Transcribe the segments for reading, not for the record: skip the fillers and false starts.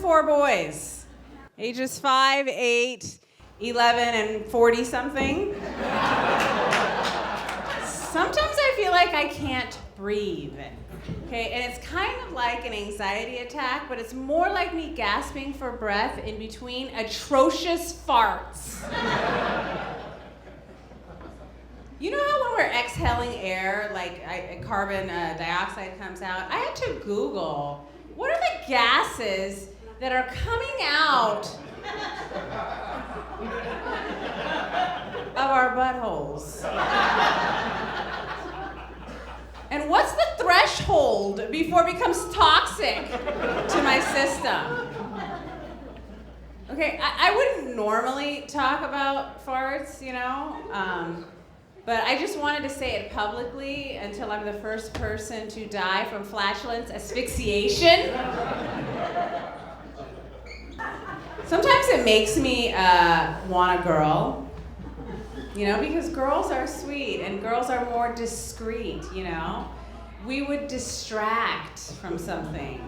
4 boys, ages 5, 8, 11, and 40-something. Sometimes I feel like I can't breathe. Okay, and it's kind of like an anxiety attack, but it's more like me gasping for breath in between atrocious farts. You know how when we're exhaling air, like carbon dioxide comes out? I had to Google, what are the gases that are coming out of our buttholes? And what's the threshold before it becomes toxic to my system? Okay, I wouldn't normally talk about farts, you know, but I just wanted to say it publicly until I'm the first person to die from flatulence asphyxiation. Sometimes it makes me want a girl. You know, because girls are sweet and girls are more discreet, you know? We would distract from something.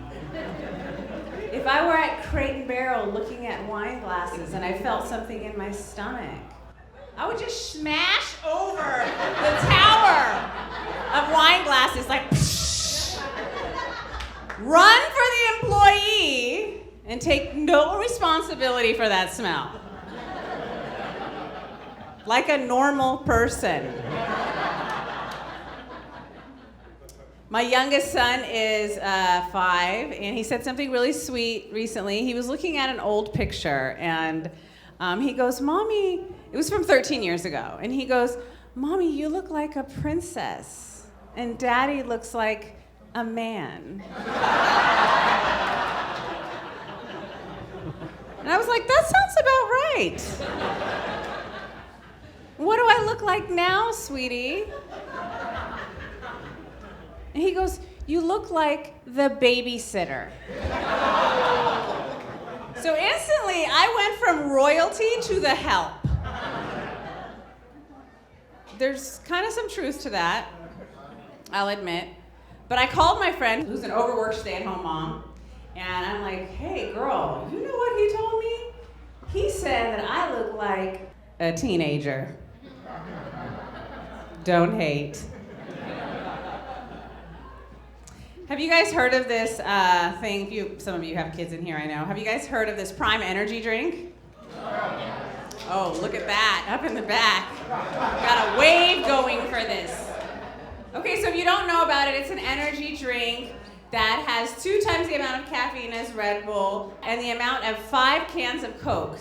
If I were at Crate & Barrel looking at wine glasses and I felt something in my stomach, I would just smash over the tower of wine glasses, like, psh, run for the employee and take no responsibility for that smell. Like a normal person. My youngest son is 5, and he said something really sweet recently. He was looking at an old picture, and he goes, "Mommy," it was from 13 years ago, and he goes, "Mommy, you look like a princess, and Daddy looks like a man." And I was like, that sounds about right. What do I look like now, sweetie? And he goes, "You look like the babysitter." So instantly, I went from royalty to the help. There's kind of some truth to that, I'll admit. But I called my friend, who's an overworked stay-at-home mom, and I'm like, "Hey, girl, you know what he told me? He said that I look like a teenager." Don't hate. Have you guys heard of this thing? Some of you have kids in here, I know. Have you guys heard of this Prime energy drink? Oh, look at that, up in the back. Got a wave going for this. Okay, so if you don't know about it, it's an energy drink that has 2 times the amount of caffeine as Red Bull and the amount of 5 cans of Coke.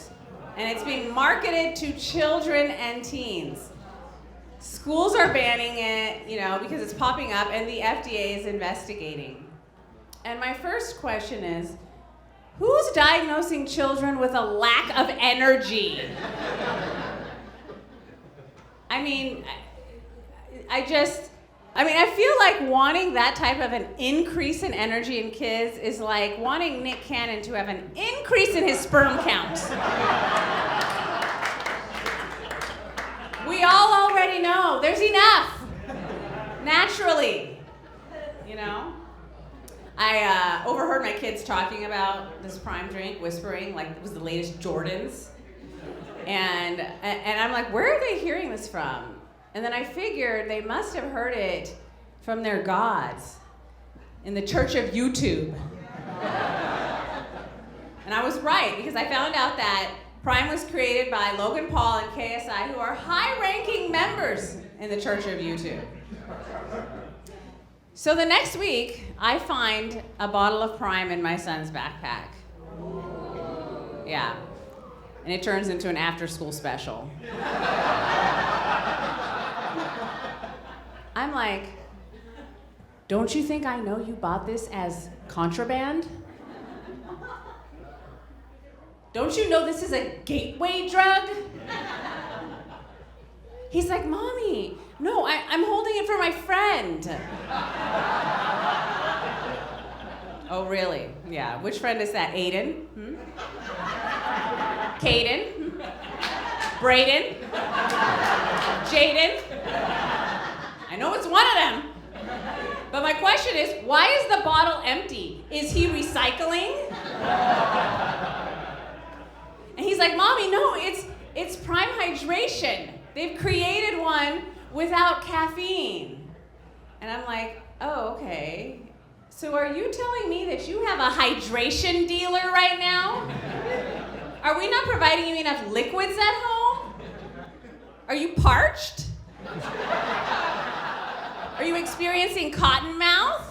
And it's being marketed to children and teens. Schools are banning it, you know, because it's popping up, and the FDA is investigating. And my first question is, who's diagnosing children with a lack of energy? I mean, I feel like wanting that type of an increase in energy in kids is like wanting Nick Cannon to have an increase in his sperm count. We all already know there's enough, naturally, you know? I overheard my kids talking about this Prime drink, whispering like it was the latest Jordans. And I'm like, where are they hearing this from? And then I figured they must have heard it from their gods in the Church of YouTube. And I was right, because I found out that Prime was created by Logan Paul and KSI, who are high-ranking members in the Church of YouTube. So the next week, I find a bottle of Prime in my son's backpack. Yeah. And it turns into an after-school special. I'm like, don't you think I know you bought this as contraband? Don't you know this is a gateway drug? He's like, Mommy, no, I'm holding it for my friend. Oh, really? Yeah. Which friend is that? Aiden? Caden? Braden? Jaden? I know it's one of them. But my question is, why is the bottle empty? Is he recycling? And he's like, Mommy, no, it's Prime Hydration. They've created one without caffeine. And I'm like, oh, okay. So are you telling me that you have a hydration dealer right now? Are we not providing you enough liquids at home? Are you parched? Are you experiencing cotton mouth?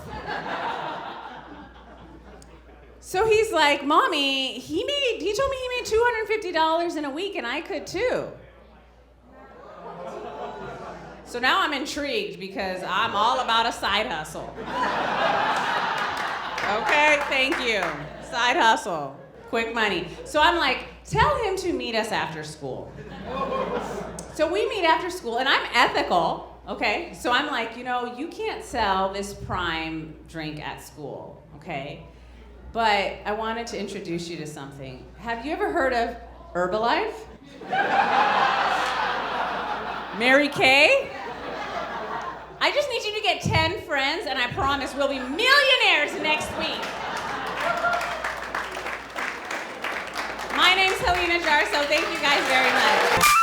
So he's like, Mommy, he told me he made $250 in a week and I could too. So now I'm intrigued because I'm all about a side hustle. Okay, thank you. Side hustle, quick money. So I'm like, tell him to meet us after school. So we meet after school and I'm ethical, okay? So I'm like, you can't sell this Prime drink at school, okay? But I wanted to introduce you to something. Have you ever heard of Herbalife? Mary Kay? I just need you to get 10 friends, and I promise we'll be millionaires next week. My name's Hillina Jarso. Thank you guys very much.